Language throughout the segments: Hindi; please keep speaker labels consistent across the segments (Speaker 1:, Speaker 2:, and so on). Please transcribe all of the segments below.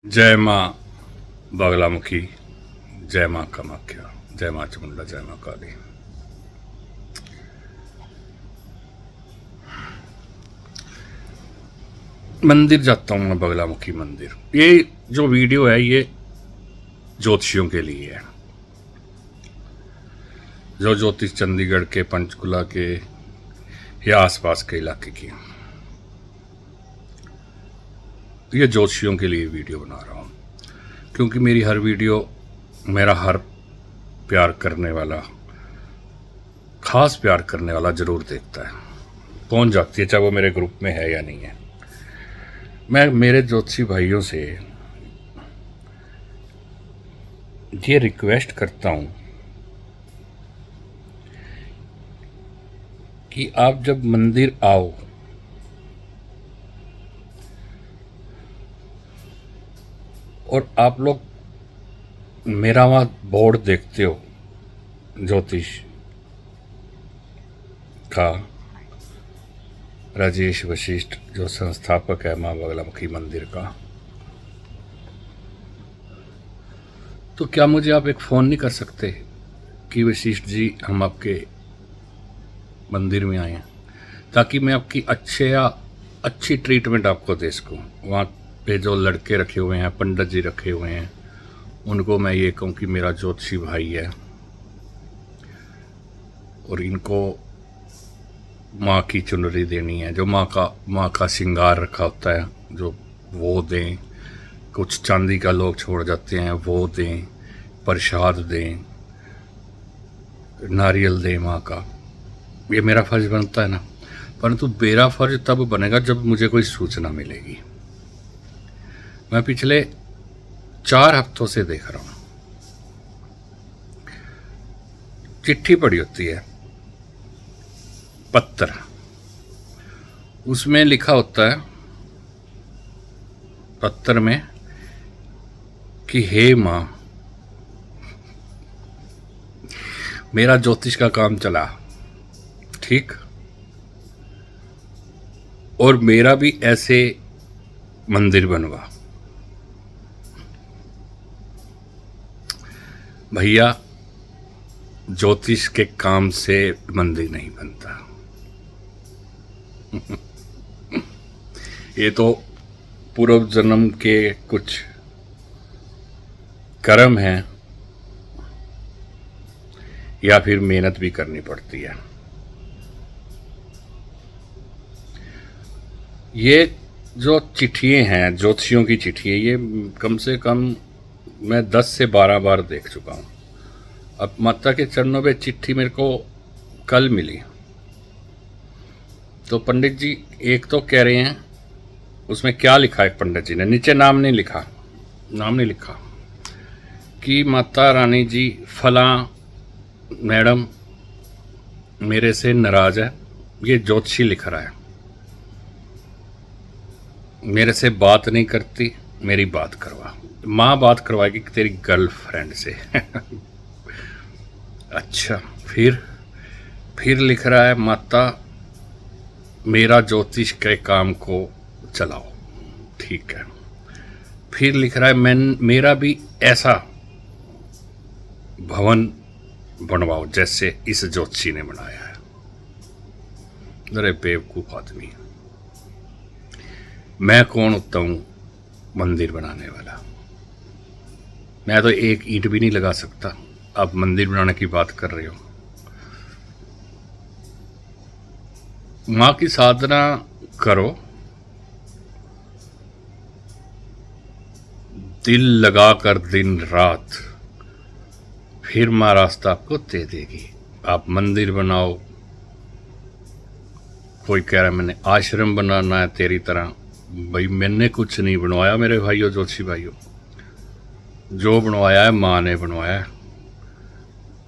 Speaker 1: जय माँ बगलामुखी, जय माँ कामाख्या, जय माँ चामुंडा, जय माँ काली। मंदिर जाता हूँ मैं, बगलामुखी मंदिर। ये जो वीडियो है ये ज्योतिषियों के लिए है, जो ज्योतिष चंडीगढ़ के, पंचकुला के या आसपास के इलाके की। ये ज्योतिषियों के लिए वीडियो बना रहा हूँ, क्योंकि मेरी हर वीडियो, मेरा हर प्यार करने वाला, खास प्यार करने वाला ज़रूर देखता है, पहुँच जाती है, चाहे वो मेरे ग्रुप में है या नहीं है। मैं मेरे ज्योतिषी भाइयों से ये रिक्वेस्ट करता हूँ कि आप जब मंदिर आओ और आप लोग मेरा वहाँ बोर्ड देखते हो ज्योतिष का, राजेश वशिष्ठ जो संस्थापक है माँ बगलामुखी मंदिर का, तो क्या मुझे आप एक फ़ोन नहीं कर सकते कि वशिष्ठ जी हम आपके मंदिर में आए हैं, ताकि मैं आपकी अच्छी ट्रीटमेंट आपको दे सकूँ। वहाँ पे जो लड़के रखे हुए हैं, पंडित जी रखे हुए हैं, उनको मैं ये कहूँ कि मेरा ज्योतिषी भाई है और इनको माँ की चुनरी देनी है, जो माँ का श्रृंगार रखा होता है, जो वो दें। कुछ चांदी का लोग छोड़ जाते हैं, वो दें, प्रसाद दें, नारियल दें माँ का। ये मेरा फर्ज बनता है ना, परंतु मेरा फर्ज तब बनेगा जब मुझे कोई सूचना मिलेगी। मैं पिछले 4 हफ्तों से देख रहा हूँ, चिट्ठी पड़ी होती है, पत्र, उसमें लिखा होता है पत्र में कि हे माँ, मेरा ज्योतिष का काम चला ठीक, और मेरा भी ऐसे मंदिर बनवा। भैया, ज्योतिष के काम से मंदिर नहीं बनता। ये तो पूर्व जन्म के कुछ कर्म हैं, या फिर मेहनत भी करनी पड़ती है। ये जो चिट्ठियाँ हैं, ज्योतिषियों की चिट्ठियाँ, ये कम से कम मैं 10 से 12 बार देख चुका हूँ। अब माता के चरणों पे चिट्ठी मेरे को कल मिली, तो पंडित जी एक तो कह रहे हैं, उसमें क्या लिखा है पंडित जी ने, नीचे नाम नहीं लिखा कि माता रानी जी फलां मैडम मेरे से नाराज है, ये ज्योतिषी लिख रहा है, मेरे से बात नहीं करती, मेरी बात करवा। माँ बात करवाएगी तेरी गर्लफ्रेंड से। अच्छा, फिर लिख रहा है माता मेरा ज्योतिष के काम को चलाओ, ठीक है। फिर लिख रहा है मेरा भी ऐसा भवन बनवाओ जैसे इस ज्योतिषी ने बनाया है। अरे बेवकूफ आदमी, मैं कौन होता हूँ मंदिर बनाने वाला? मैं तो एक ईंट भी नहीं लगा सकता, आप मंदिर बनाने की बात कर रहे हो। माँ की साधना करो, दिल लगाकर दिन रात, फिर माँ रास्ता आपको दे देगी। आप मंदिर बनाओ, कोई कह रहा है मैंने आश्रम बनाना है तेरी तरह, भाई मैंने कुछ नहीं बनवाया मेरे भाइयों, ज्योतिषी भाइयों, जो बनवाया है माँ ने बनवाया है।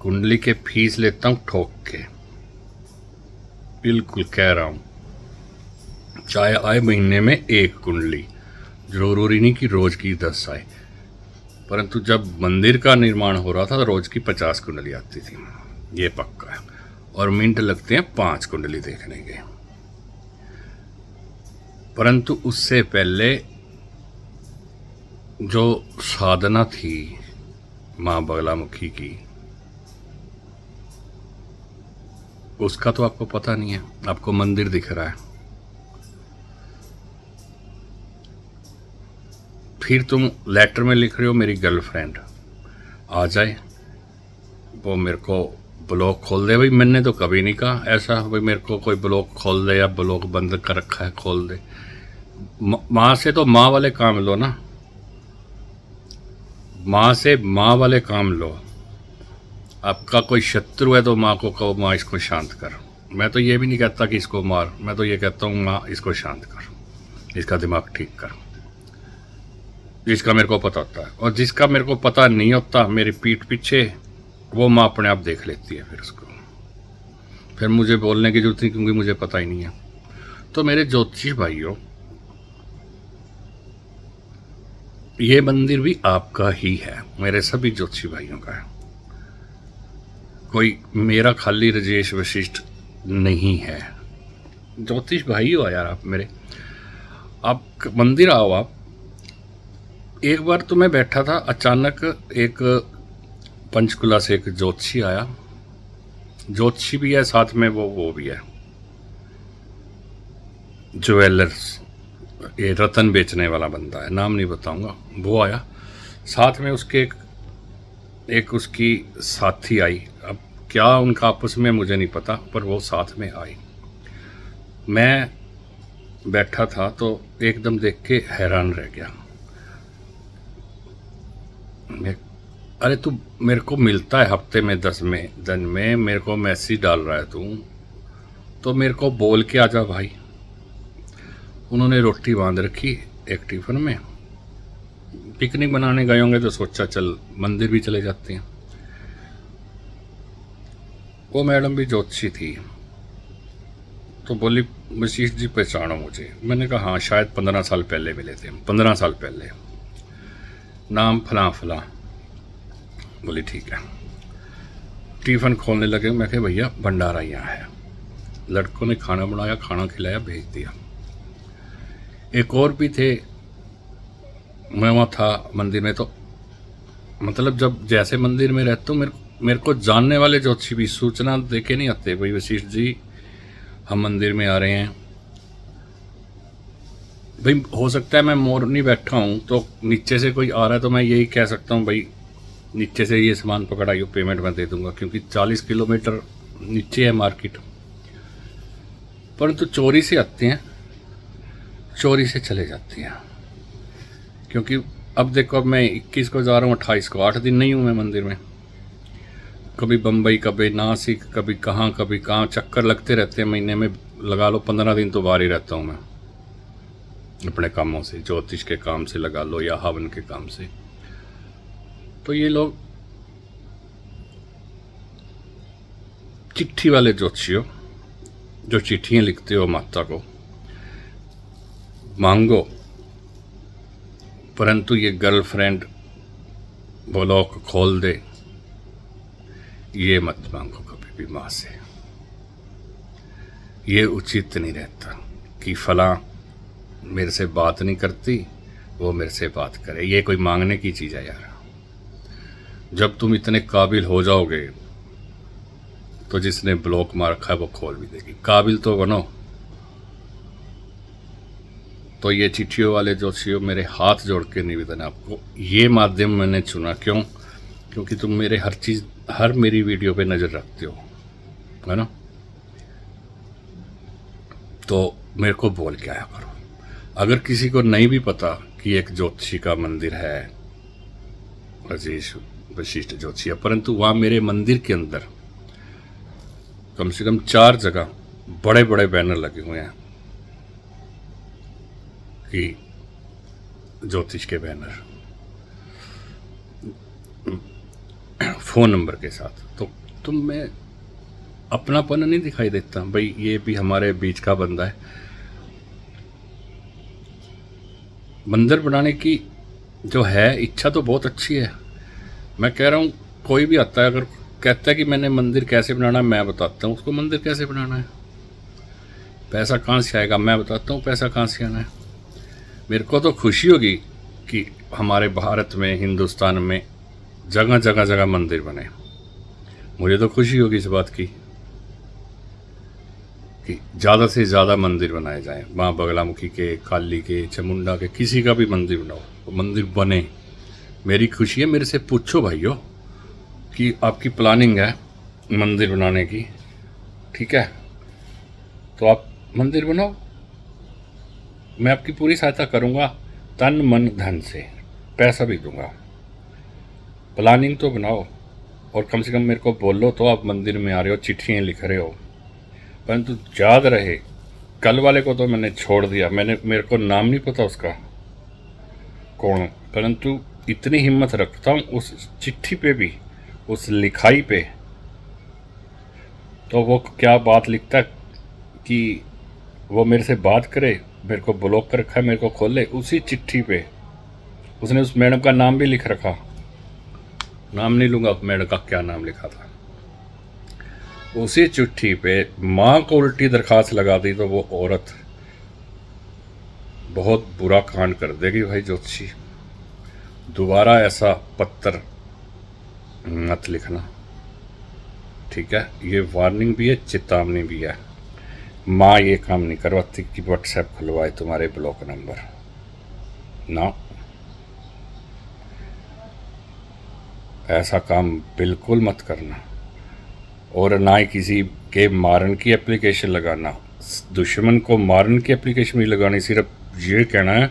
Speaker 1: कुंडली के फीस लेता हूँ ठोक के, बिल्कुल कह रहा हूँ, चाहे आए महीने में 1 कुंडली, जरूरी नहीं कि रोज की 10 आए, परंतु जब मंदिर का निर्माण हो रहा था तो रोज की 50 कुंडली आती थी, ये पक्का है। और मिनट लगते हैं 5 कुंडली देखने के। परंतु उससे पहले जो साधना थी माँ बगलामुखी की, उसका तो आपको पता नहीं है। आपको मंदिर दिख रहा है, फिर तुम लेटर में लिख रहे हो मेरी गर्लफ्रेंड आ जाए, वो मेरे को ब्लॉक खोल दे। भाई मैंने तो कभी नहीं कहा ऐसा, भाई मेरे को कोई ब्लॉक खोल दे या ब्लॉक बंद कर रखा है खोल दे। माँ से तो माँ वाले काम लो ना, माँ से माँ वाले काम लो। आपका कोई शत्रु है तो माँ को कहो माँ इसको शांत कर। मैं तो ये भी नहीं कहता कि इसको मार, मैं तो ये कहता हूँ माँ इसको शांत कर, इसका दिमाग ठीक कर। जिसका मेरे को पता होता है, और जिसका मेरे को पता नहीं होता मेरी पीठ पीछे, वो माँ अपने आप देख लेती है फिर उसको। फिर मुझे बोलने की जरूरत नहीं, क्योंकि मुझे पता ही नहीं है। तो मेरे ज्योतिषी भाइयों, ये मंदिर भी आपका ही है, मेरे सभी ज्योतिषी भाइयों का है। कोई मेरा खाली राजेश वशिष्ठ नहीं है। ज्योतिष भाई हो यार आप मेरे, आप मंदिर आओ। आप एक बार तो मैं बैठा था, अचानक एक पंचकुला से एक ज्योतिषी आया। ज्योतिषी भी है साथ में, वो भी है ज्वेलर्स, ये रतन बेचने वाला बंदा है, नाम नहीं बताऊंगा। वो आया, साथ में उसके एक उसकी साथी आई। अब क्या उनका आपस में मुझे नहीं पता, पर वो साथ में आई। मैं बैठा था तो एकदम देख के हैरान रह गया। अरे तू मेरे को मिलता है हफ्ते में 10 दिन में, मेरे को मैसेज डाल रहा है तू, तो मेरे को बोल के आजा भाई। उन्होंने रोटी बांध रखी एक टिफिन में, पिकनिक बनाने गए होंगे तो सोचा चल मंदिर भी चले जाते हैं। वो मैडम भी ज्योतिषी थी, तो बोली वशिष्ठ जी पहचानो मुझे। मैंने कहा हाँ, शायद 15 साल पहले मिले थे, 15 साल पहले, नाम फलां फलां। बोली ठीक है। टिफिन खोलने लगे, मैं कहा भैया भंडारा यहाँ है। लड़कों ने खाना बनाया, खाना खिलाया, भेज दिया। एक और भी थे, मैं वहाँ था मंदिर में। तो मतलब जब जैसे मंदिर में रहता हूँ, मेरे को जानने वाले ज्योतिषी भी सूचना देके नहीं आते, भाई वशिष्ठ जी हम मंदिर में आ रहे हैं। भाई हो सकता है मैं मोरनी बैठा हूँ तो नीचे से कोई आ रहा है, तो मैं यही कह सकता हूँ भाई नीचे से ये सामान पकड़ाइयो, पेमेंट मैं दे दूंगा, क्योंकि 40 किलोमीटर नीचे है मार्केट। परंतु चोरी से आते हैं, चोरी से चले जाती हैं। क्योंकि अब देखो, अब मैं 21 को जा रहा हूँ, 28 को, 8 दिन नहीं हूँ मैं मंदिर में। कभी बम्बई, कभी नासिक, कभी कहाँ चक्कर लगते रहते हैं। महीने में लगा लो 15 दिन तो बाहर ही रहता हूँ मैं, अपने कामों से, ज्योतिष के काम से लगा लो या हवन के काम से। तो ये लोग चिट्ठी वाले ज्योतिषी हो, जो चिट्ठियाँ लिखते हो माता को, मांगो, परंतु ये गर्लफ्रेंड ब्लॉक खोल दे, ये मत मांगो कभी भी माँ से। ये उचित नहीं रहता कि फलां मेरे से बात नहीं करती, वो मेरे से बात करे। ये कोई मांगने की चीज़ है यार। जब तुम इतने काबिल हो जाओगे तो जिसने ब्लॉक मार रखा है वो खोल भी देगी। काबिल तो बनो। तो ये चिट्ठियों वाले ज्योतिषियों, मेरे हाथ जोड़ के निवेदन है आपको, ये माध्यम मैंने चुना क्यों? क्योंकि तुम मेरे हर चीज़, हर मेरी वीडियो पे नज़र रखते हो, है ना? तो मेरे को बोल के आया करो। अगर किसी को नहीं भी पता कि एक ज्योतिषी का मंदिर है, राजेश वशिष्ठ ज्योतिषी, परंतु वहाँ मेरे मंदिर के अंदर कम से कम 4 जगह बड़े बड़े बैनर लगे हुए हैं कि ज्योतिष के बैनर, फ़ोन नंबर के साथ। तो तुम में अपनापन नहीं दिखाई देता? भाई ये भी हमारे बीच का बंदा है। मंदिर बनाने की जो है इच्छा तो बहुत अच्छी है। मैं कह रहा हूँ, कोई भी आता है अगर कहता है कि मैंने मंदिर कैसे बनाना है, मैं बताता हूँ उसको मंदिर कैसे बनाना है। पैसा कहाँ से आएगा, मैं बताता हूँ पैसा कहाँ से आना है। मेरे को तो खुशी होगी कि हमारे भारत में, हिंदुस्तान में जगह जगह जगह मंदिर बने। मुझे तो खुशी होगी इस बात की कि ज़्यादा से ज़्यादा मंदिर बनाए जाएं। माँ बगलामुखी के, काली के, चामुंडा के, किसी का भी मंदिर बनाओ, वो मंदिर बने। मेरी खुशी है। मेरे से पूछो भाइयों कि आपकी प्लानिंग है मंदिर बनाने की, ठीक है, तो आप मंदिर बनाओ, मैं आपकी पूरी सहायता करूँगा, तन मन धन से, पैसा भी दूंगा। प्लानिंग तो बनाओ और कम से कम मेरे को बोलो तो आप मंदिर में आ रहे हो, चिट्ठियाँ लिख रहे हो। परंतु याद रहे, कल वाले को तो मैंने छोड़ दिया, मेरे को नाम नहीं पता उसका कौन, परंतु इतनी हिम्मत रखता हूँ उस चिट्ठी पे भी, उस लिखाई पे, तो वो क्या बात लिखता कि वो मेरे से बात करे, मेरे को ब्लॉक कर रखा है, मेरे को खोले। उसी चिट्ठी पे उसने उस मैडम का नाम भी लिख रखा, नाम नहीं लूँगा मैडम का क्या नाम लिखा था। उसी चिट्ठी पे माँ को उल्टी दरखास्त लगा दी तो वो औरत बहुत बुरा कांड कर देगी भाई ज्योतिषी। दोबारा ऐसा पत्र मत लिखना, ठीक है। ये वार्निंग भी है, चेतावनी भी है। माँ ये काम नहीं करवाती कि व्हाट्सएप खुलवाए तुम्हारे ब्लॉक नंबर ना, ऐसा काम बिल्कुल मत करना। और ना ही किसी के मारन की एप्लीकेशन लगाना, दुश्मन को मारन की एप्लीकेशन नहीं लगानी। सिर्फ ये कहना है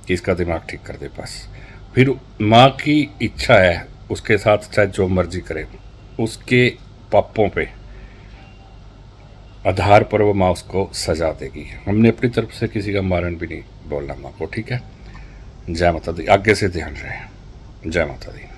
Speaker 1: कि इसका दिमाग ठीक कर दे बस। फिर माँ की इच्छा है, उसके साथ चाहे जो मर्जी करे, उसके पापों पे आधार पर वो माँ उसको सजा देगी। हमने अपनी तरफ से किसी का मारन भी नहीं बोलना माँ को, ठीक है। जय माता दी। आगे से ध्यान रहे। जय माता दी।